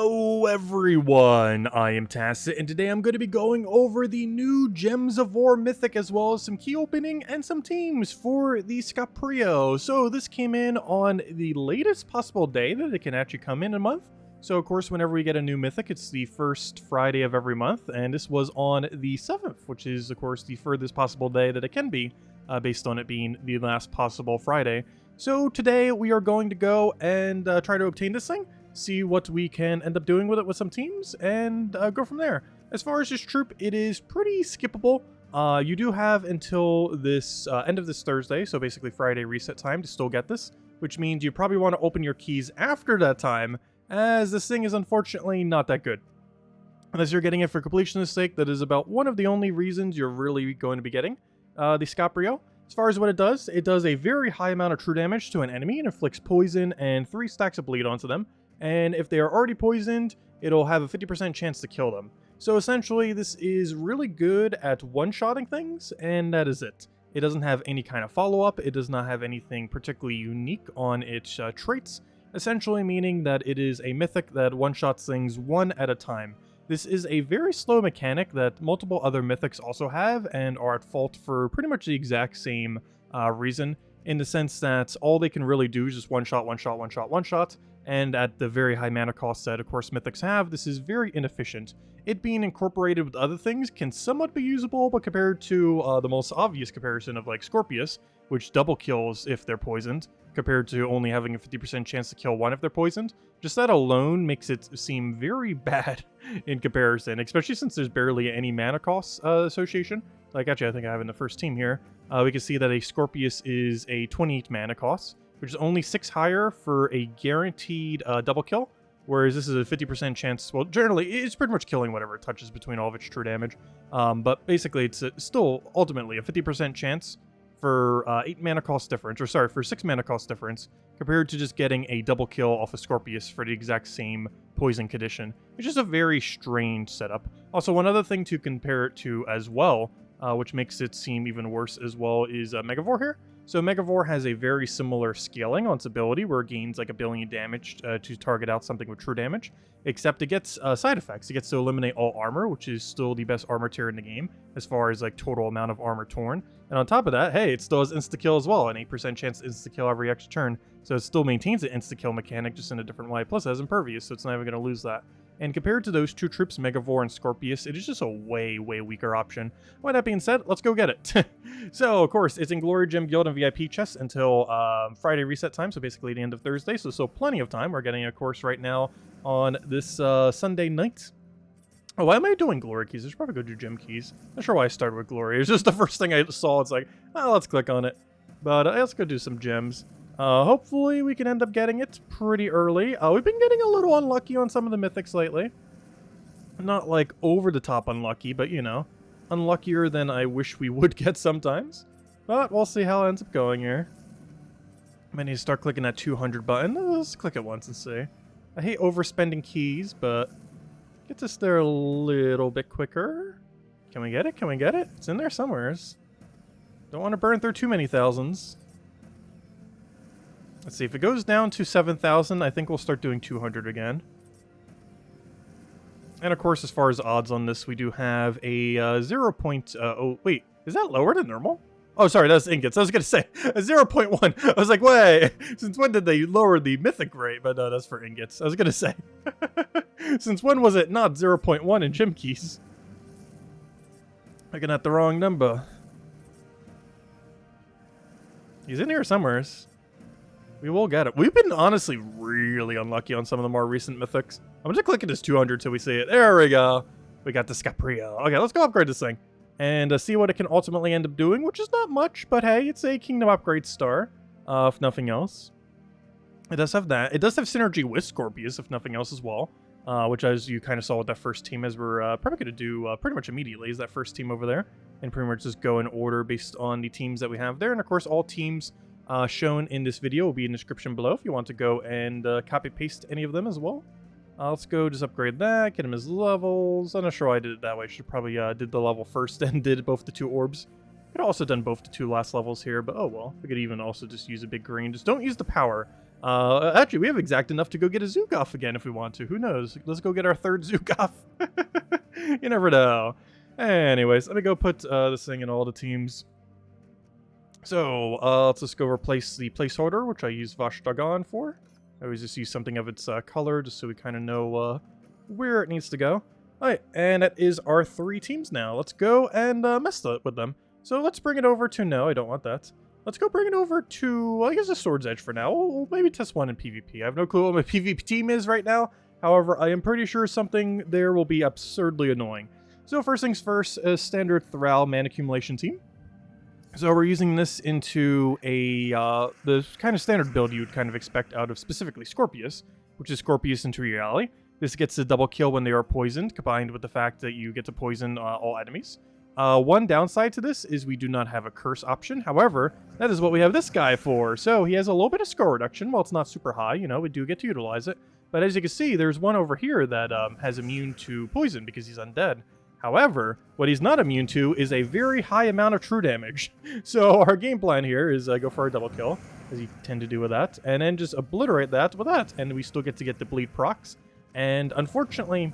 Hello everyone, I am Tacit, and today I'm going to be going over the new Megavore Mythic as well as some key opening and some teams for the Scoprio. So this came in on the latest possible day that it can actually come in a month. So of course whenever we get a new Mythic, it's the first Friday of every month, and this was on the 7th, which is of course the furthest possible day that it can be, based on it being the last possible Friday. So today we are going to go and try to obtain this thing, see what we can end up doing with it with some teams, and go from there. As far as this troop, it is pretty skippable. You do have until this end of this Thursday, so basically Friday reset time, to still get this, which means you probably want to open your keys after that time, as this thing is unfortunately not that good. Unless you're getting it for completionist sake, that is about one of the only reasons you're really going to be getting the Scoprio. As far as what it does a very high amount of true damage to an enemy and inflicts poison and 3 stacks of bleed onto them. And if they are already poisoned, it'll have a 50% chance to kill them. So essentially, this is really good at one-shotting things, and that is it. It doesn't have any kind of follow-up. It does not have anything particularly unique on its traits, essentially meaning that it is a mythic that one-shots things one at a time. This is a very slow mechanic that multiple other mythics also have and are at fault for pretty much the exact same reason, in the sense that all they can really do is just one-shot, one-shot, one-shot, one-shot, and at the very high mana cost that, of course, mythics have, this is very inefficient. It being incorporated with other things can somewhat be usable, but compared to the most obvious comparison of, like, Scorpious, which double kills if they're poisoned, compared to only having a 50% chance to kill one if they're poisoned, just that alone makes it seem very bad in comparison, especially since there's barely any mana cost association. Like, actually, I think I have in the first team here. We can see that a Scorpius is a 28 mana cost, which is only 6 higher for a guaranteed double kill, whereas this is a 50% chance. Well, generally, it's pretty much killing whatever it touches between all of its true damage. But basically, it's still ultimately a 50% chance for 8 mana cost difference, or sorry, for 6 mana cost difference, compared to just getting a double kill off of Scorpius for the exact same poison condition. It's just a very strange setup. Also, one other thing to compare it to as well, which makes it seem even worse as well, is Megavore here. So Megavore has a very similar scaling on its ability, where it gains like 1 billion damage to target out something with true damage, except it gets side effects. It gets to eliminate all armor, which is still the best armor tier in the game, as far as like total amount of armor torn. And on top of that, hey, it still has insta-kill as well, an 8% chance to insta-kill every extra turn, so it still maintains the insta-kill mechanic, just in a different way. Plus it has Impervious, so it's not even going to lose that. And compared to those two troops, Megavore and Scorpious, it is just a way, way weaker option. With that being said, let's go get it. So, of course, it's in Glory Gem Guild and VIP chests until Friday reset time, so basically the end of Thursday, so still plenty of time. We're getting a course right now on this Sunday night. Oh, why am I doing Glory keys? I should probably go do Gem keys. Not sure why I started with Glory. It was just the first thing I saw. It's like, oh, let's click on it. But let's go do some gems. Hopefully we can end up getting it pretty early. We've been getting a little unlucky on some of the mythics lately. Not like over the top unlucky, but you know, unluckier than I wish we would get sometimes. But we'll see how it ends up going here. I need to start clicking that 200 button. Let's click it once and see. I hate overspending keys, but gets us there a little bit quicker. Can we get it? Can we get it? It's in there somewhere. Don't want to burn through too many thousands. Let's see, if it goes down to 7,000, I think we'll start doing 200 again. And of course, as far as odds on this, we do have a 0.0... oh, wait, is that lower than normal? Oh, sorry, that's ingots. I was going to say a 0.1. I was like, wait, since when did they lower the mythic rate? But no, that's for ingots. I was going to say, since when was it not 0.1 in gem keys? Looking at the wrong number. He's in here somewhere. We will get it. We've been honestly really unlucky on some of the more recent mythics. I'm just clicking this 200 till we see it. There we go. We got the Scoprio. Okay, let's go upgrade this thing and see what it can ultimately end up doing, which is not much, but hey, it's a Kingdom Upgrade star, if nothing else. It does have that. It does have synergy with Scorpius, if nothing else as well, which, as you kind of saw with that first team, as we're probably going to do pretty much immediately, is that first team over there, and pretty much just go in order based on the teams that we have there. And of course, all teams shown in this video will be in the description below if you want to go and copy paste any of them as well. Let's go just upgrade that, get him his levels. I'm not sure why I did it that way. I should probably did the level first and did both the 2 orbs. Could have also done both the 2 last levels here, but oh well. We could even also just use a big green. Just don't use the power. Actually, we have exact enough to go get a Zugoff again if we want to. Who knows? Let's go get our third Zugoff. You never know. Anyways, let me go put this thing in all the teams. So, let's just go replace the placeholder, which I use Vashtagan for. I always just use something of its color, just so we kind of know where it needs to go. Alright, and that is our 3 teams now. Let's go and mess with them. So let's bring it over to, no, I don't want that. Let's go bring it over to, well, I guess a Sword's Edge for now. We'll maybe test one in PvP. I have no clue what my PvP team is right now. However, I am pretty sure something there will be absurdly annoying. So first things first, a standard Thrall mana accumulation team. So we're using this into the kind of standard build you would kind of expect out of specifically Scorpious, which is Scorpious into reality. This gets a double kill when they are poisoned, combined with the fact that you get to poison all enemies. One downside to this is we do not have a curse option. However, that is what we have this guy for. So he has a little bit of score reduction. While it's not super high, you know, we do get to utilize it. But as you can see, there's one over here that has immune to poison because he's undead. However, what he's not immune to is a very high amount of true damage. So our game plan here is go for a double kill, as you tend to do with that, and then just obliterate that with that, and we still get to get the bleed procs. And unfortunately,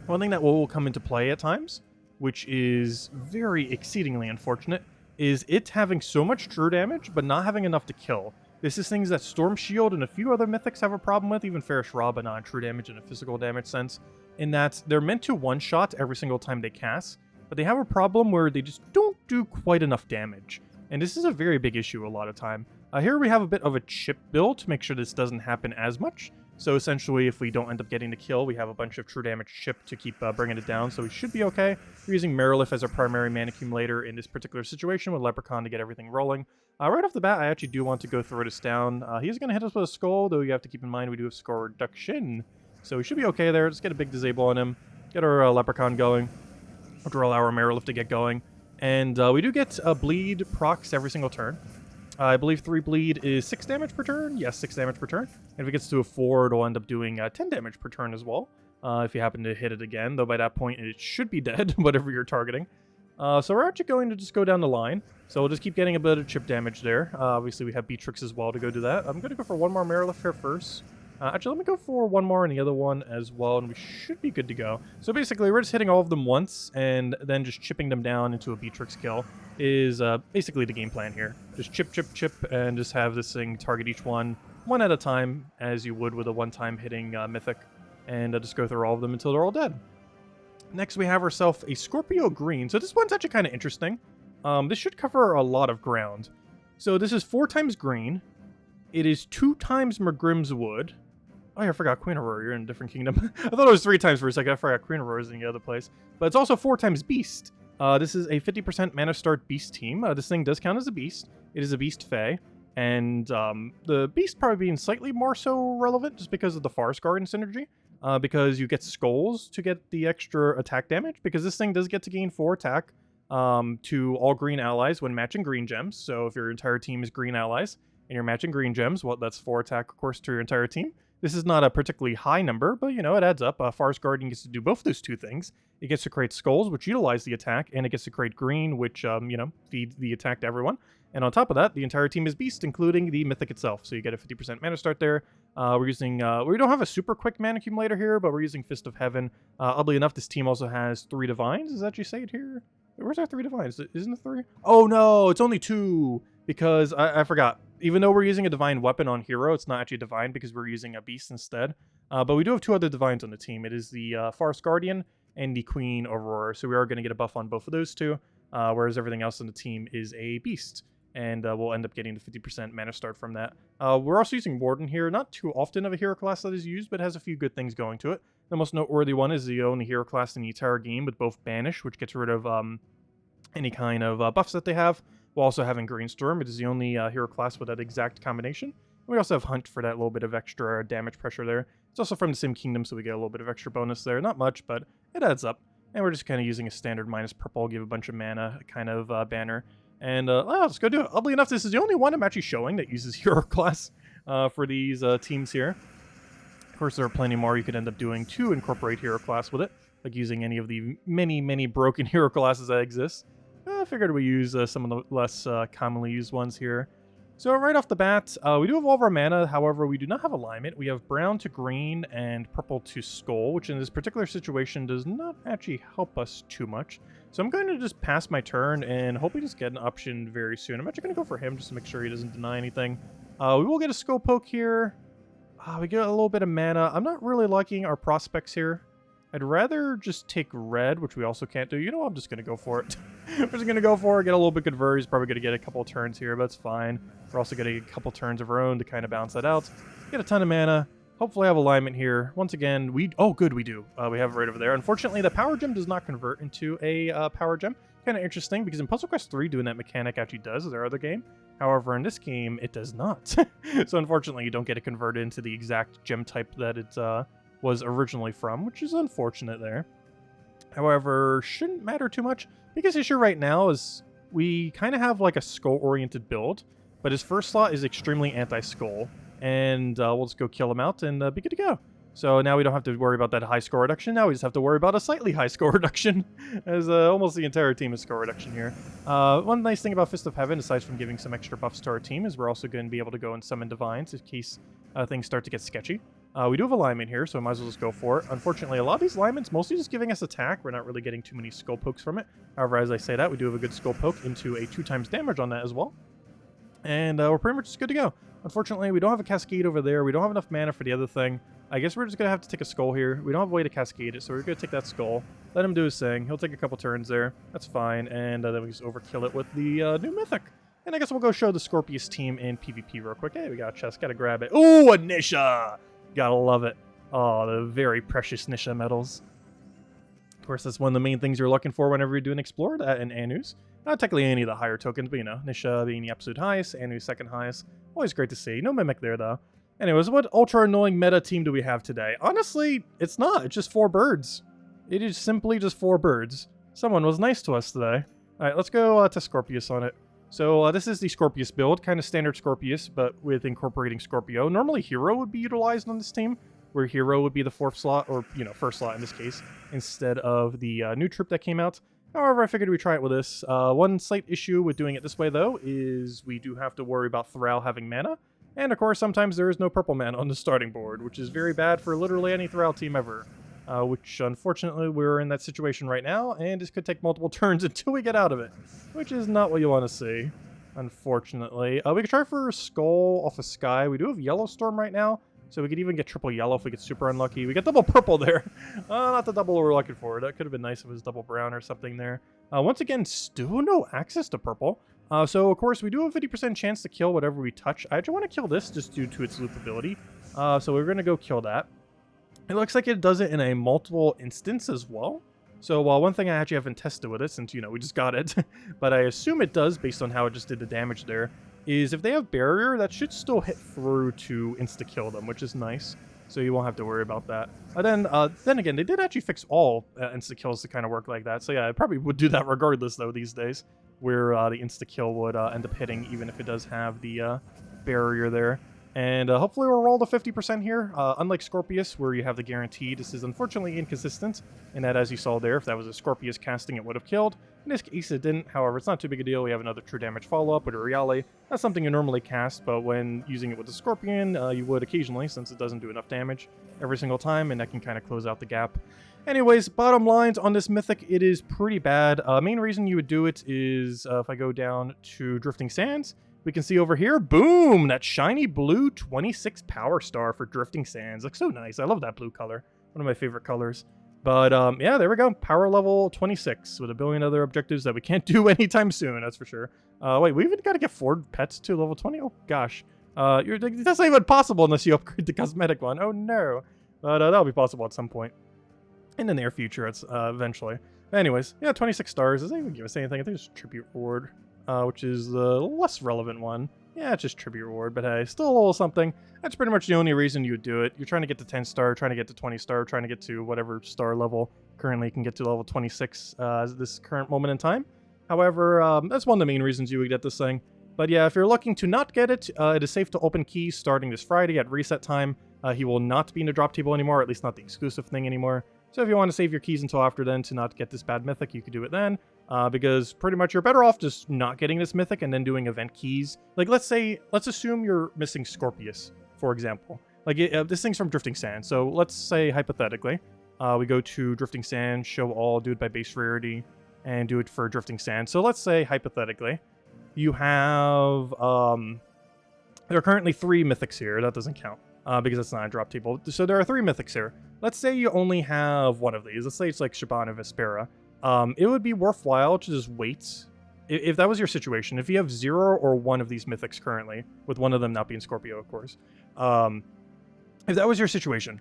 one thing that will come into play at times, which is very exceedingly unfortunate, is it having so much true damage, but not having enough to kill. This is things that Storm Shield and a few other mythics have a problem with, even Ferris Ra, but not in true damage in a physical damage sense, in that they're meant to one-shot every single time they cast, but they have a problem where they just don't do quite enough damage. And this is a very big issue a lot of time. Here we have a bit of a chip build to make sure this doesn't happen as much. So essentially, if we don't end up getting the kill, we have a bunch of true damage chip to keep bringing it down, so we should be okay. We're using Merilith as our primary mana accumulator in this particular situation with Leprechaun to get everything rolling. Right off the bat, I actually do want to go throw this down. He's going to hit us with a skull, though you have to keep in mind we do have score reduction. So we should be okay there. Just get a big disable on him. Get our Leprechaun going. Or allow our Merilith to get going. And we do get bleed procs every single turn. I believe 3 bleed is 6 damage per turn. Yes, 6 damage per turn. And if it gets to a 4, it'll end up doing 10 damage per turn as well. If you happen to hit it again, though by that point it should be dead, whatever you're targeting. So we're actually going to just go down the line. So we'll just keep getting a bit of chip damage there. Obviously we have Beatrix as well to go do that. I'm going to go for one more Merilith here first. Actually, let me go for one more in the other one as well, and we should be good to go. So basically, we're just hitting all of them once, and then just chipping them down into a Beatrix kill is basically the game plan here. Just chip, chip, chip, and just have this thing target each one at a time, as you would with a one-time hitting Mythic, and just go through all of them until they're all dead. Next, we have ourselves a Scorpio Green. So this one's actually kind of interesting. This should cover a lot of ground. So this is 4 times green. It is 2 times Mergrim's Wood. Oh, yeah, I forgot Queen Aurora. You're in a different kingdom. I thought it was 3 times for a second. I forgot Queen Aurora's in the other place. But it's also 4 times Beast. This is a 50% mana start Beast team. This thing does count as a Beast. It is a Beast Fae. And the Beast probably being slightly more so relevant just because of the Forest Garden synergy. Because you get Skulls to get the extra attack damage. Because this thing does get to gain 4 attack to all green allies when matching green gems. So if your entire team is green allies and you're matching green gems, well, that's 4 attack, of course, to your entire team. This is not a particularly high number, but, you know, it adds up. Forest Guardian gets to do both those 2 things. It gets to create Skulls, which utilize the attack, and it gets to create Green, which, you know, feeds the attack to everyone. And on top of that, the entire team is Beast, including the Mythic itself. So you get a 50% mana start there. We're using, we don't have a super quick mana accumulator here, but we're using Fist of Heaven. Oddly enough, this team also has 3 Divines. Does that actually say it here? Where's our 3 Divines? Isn't it 3? Oh, no, it's only 2, because I forgot. Even though we're using a Divine weapon on Hero, it's not actually Divine because we're using a Beast instead. But we do have 2 other Divines on the team. It is the Forest Guardian and the Queen Aurora. So we are going to get a buff on both of those 2, whereas everything else on the team is a Beast. And we'll end up getting the 50% mana start from that. We're also using Warden here. Not too often of a hero class that is used, but has a few good things going to it. The most noteworthy one is the only hero class in the entire game with both Banish, which gets rid of any kind of buffs that they have, while also having Greenstorm. It is the only hero class with that exact combination. We also have Hunt for that little bit of extra damage pressure there. It's also from the same kingdom, so we get a little bit of extra bonus there. Not much, but it adds up. And we're just kind of using a standard minus purple, give a bunch of mana kind of banner. And let's go do it. Oddly enough, this is the only one I'm actually showing that uses hero class for these teams here. Of course, there are plenty more you could end up doing to incorporate hero class with it, like using any of the many, many broken hero classes that exist. I figured we use some of the less commonly used ones here. So right off the bat, we do have all of our mana. However, we do not have alignment. We have brown to green and purple to skull, which in this particular situation does not actually help us too much. So I'm going to just pass my turn and hope we just get an option very soon. I'm actually going to go for him just to make sure he doesn't deny anything. We will get a skull poke here. We get a little bit of mana. I'm not really liking our prospects here. I'd rather just take red, which we also can't do. You know what? I'm just going to go for it. We're just going to go for it, get a little bit convert. He's probably going to get a couple turns here, but it's fine. We're also getting a couple turns of our own to kind of balance that out. Get a ton of mana. Hopefully have alignment here. Once again, oh, good, we do. We have it right over there. Unfortunately, the power gem does not convert into a power gem. Kind of interesting, because in Puzzle Quest 3, doing that mechanic actually does as our other game. However, in this game, it does not. So unfortunately, you don't get it converted into the exact gem type that it was originally from, which is unfortunate there. However, shouldn't matter too much, because the issue right now is we kind of have like a skull-oriented build, but his first slot is extremely anti-skull, and we'll just go kill him out and be good to go. So now we don't have to worry about that high score reduction. Now we just have to worry about a slightly high score reduction, as almost the entire team is score reduction here. One nice thing about Fist of Heaven, aside from giving some extra buffs to our team, is we're also going to be able to go and summon Divines in case things start to get sketchy. We do have alignment here, so we might as well just go for it. Unfortunately, a lot of these alignments mostly just giving us attack. We're not really getting too many skull pokes from it. However, as I say that, we do have a good skull poke into a 2x damage on that as well. And we're pretty much just good to go. Unfortunately, we don't have a cascade over there. We don't have enough mana for the other thing. I guess we're just going to have to take a skull here. We don't have a way to cascade it, so we're going to take that skull. Let him do his thing. He'll take a couple turns there. That's fine. And then we just overkill it with the new Mythic. And I guess we'll go show the Scorpious team in PvP real quick. Hey, we got a chest. Gotta grab it. Ooh, a Nisha! Gotta love it. Oh, the very precious Nisha medals. Of course, that's one of the main things you're looking for whenever you're doing Explore, that and Anu's. Not technically any of the higher tokens, but you know, Nisha being the absolute highest, Anu second highest. Always great to see. No Mimic there, though. Anyways, what ultra annoying meta team do we have today? Honestly, it's not. It's just 4 birds. It is simply just 4 birds. Someone was nice to us today. Alright, let's go to Scorpious on it. So this is the Scorpious build, kind of standard Scorpious, but with incorporating Scorpio. Normally Hero would be utilized on this team, where Hero would be the 4th slot, or, you know, 1st slot in this case, instead of the new troop that came out. However, I figured we'd try it with this. One slight issue with doing it this way, though, is we do have to worry about Thrall having mana. And, of course, sometimes there is no purple mana on the starting board, which is very bad for literally any Thrall team ever. Which, unfortunately, we're in that situation right now, and this could take multiple turns until we get out of it, which is not what you want to see, unfortunately. We could try for Skull off of Sky. We do have Yellow Storm right now, so we could even get triple yellow if we get super unlucky. We get double purple there. Not the double we're looking for. That could have been nice if it was double brown or something there. Once again, still no access to purple. So, of course, we do have a 50% chance to kill whatever we touch. I actually want to kill this just due to its loopability. So we're going to go kill that. It looks like it does it in a multiple instance as well. So one thing I actually haven't tested with it since, you know, we just got it, but I assume it does based on how it just did the damage there, is if they have barrier, that should still hit through to insta-kill them, which is nice. So you won't have to worry about that. Then again, they did actually fix all insta-kills to kind of work like that. So yeah, I probably would do that regardless, though, these days, where the insta-kill would end up hitting, even if it does have the barrier there. And hopefully we'll roll to 50% here. Unlike Scorpious, where you have the guarantee, this is unfortunately inconsistent, in that, as you saw there, if that was a Scorpious casting, it would have killed. In this case, it didn't. However, it's not too big a deal. We have another true damage follow-up with a Reale. That's something you normally cast, but when using it with the Scorpion, you would occasionally, since it doesn't do enough damage every single time, and that can kind of close out the gap. Anyways, bottom lines on this Mythic, it is pretty bad. Main reason you would do it is, if I go down to Drifting Sands, we can see over here, boom, that shiny blue 26 power star for Drifting Sands. Looks so nice. I love that blue color. One of my favorite colors. But yeah, there we go. Power level 26 with a billion other objectives that we can't do anytime soon, that's for sure. Wait, we even got to get 4 pets to level 20? Oh, gosh. That's not even possible unless you upgrade the cosmetic one. Oh, no. But that'll be possible at some point. In the near future, it's eventually. Anyways, yeah, 26 stars. Does that even give us anything? I think it's Tribute Reward. Which is the less relevant one. Yeah, it's just Tribute Reward, but hey, still a little something. That's pretty much the only reason you would do it. You're trying to get to 10 star, trying to get to 20 star, trying to get to whatever star level. Currently, you can get to level 26 at this current moment in time. However, that's one of the main reasons you would get this thing. But yeah, if you're looking to not get it, it is safe to open keys starting this Friday at reset time. He will not be in the drop table anymore, at least not the exclusive thing anymore. So if you want to save your keys until after then to not get this bad mythic, you could do it then. Because pretty much you're better off just not getting this mythic and then doing event keys. Like, let's assume you're missing Scorpious, for example. Like, this thing's from Drifting Sand. So let's say, hypothetically, we go to Drifting Sand, show all, do it by base rarity, and do it for Drifting Sand. So let's say, hypothetically, you have, there are currently 3 mythics here. That doesn't count, because that's not a drop table. So there are 3 mythics here. Let's say you only have one of these. Let's say it's like Shabana Vespera. It would be worthwhile to just wait. If that was your situation, if you have 0 or 1 of these mythics currently, with one of them not being Scorpio, of course. If that was your situation,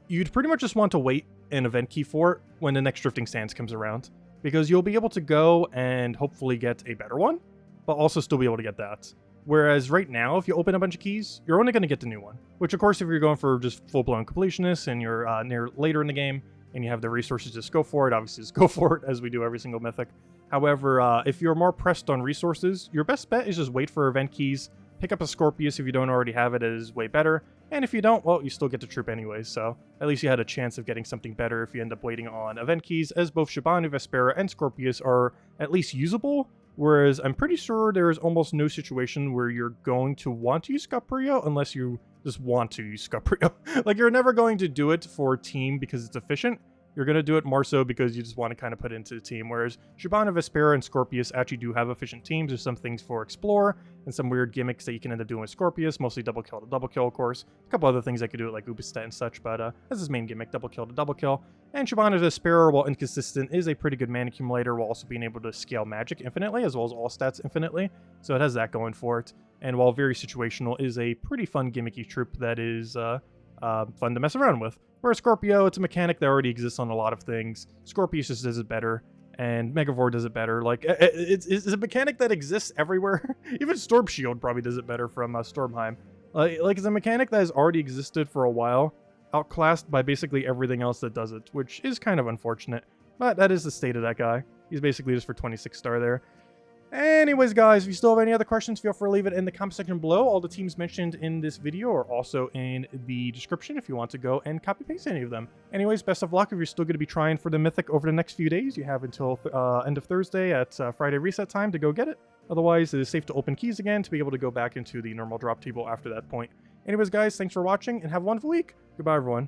you'd pretty much just want to wait an event key for it when the next Drifting Sands comes around. Because you'll be able to go and hopefully get a better one, but also still be able to get that. Whereas right now, if you open a bunch of keys, you're only going to get the new one. Which, of course, if you're going for just full-blown completionist and you're later in the game, and you have the resources to just go for it, obviously just go for it, as we do every single mythic. However, if you're more pressed on resources, your best bet is just wait for event keys, pick up a Scorpius if you don't already have it, it is way better, and if you don't, well, you still get the troop anyways, so at least you had a chance of getting something better if you end up waiting on event keys, as both Shabana, Vespera, and Scorpius are at least usable, whereas I'm pretty sure there is almost no situation where you're going to want to use Scoprio unless you just want to use Scoprio. Like, you're never going to do it for team because it's efficient. You're going to do it more so because you just want to kind of put it into the team. Whereas Shabana, Vespera, and Scorpius actually do have efficient teams. There's some things for Explore and some weird gimmicks that you can end up doing with Scorpius. Mostly double kill to double kill, of course. A couple other things I could do it like Ubistet and such, but that's his main gimmick, double kill to double kill. And Shabana, Vespera, while inconsistent, is a pretty good mana accumulator while also being able to scale magic infinitely as well as all stats infinitely. So it has that going for it. And while very situational, is a pretty fun gimmicky troop that is fun to mess around with. Whereas Scorpio, it's a mechanic that already exists on a lot of things. Scorpius just does it better, and Megavore does it better. Like, it's a mechanic that exists everywhere. Even Storm Shield probably does it better from Stormheim. Like, it's a mechanic that has already existed for a while, outclassed by basically everything else that does it, which is kind of unfortunate. But that is the state of that guy. He's basically just for 26 star there. Anyways, guys, if you still have any other questions, feel free to leave it in the comment section below. All the teams mentioned in this video are also in the description if you want to go and copy paste any of them. Anyways, best of luck if you're still going to be trying for the Mythic over the next few days. You have until end of Thursday at Friday reset time to go get it. Otherwise, it is safe to open keys again to be able to go back into the normal drop table after that point. Anyways, guys, thanks for watching and have a wonderful week. Goodbye, everyone.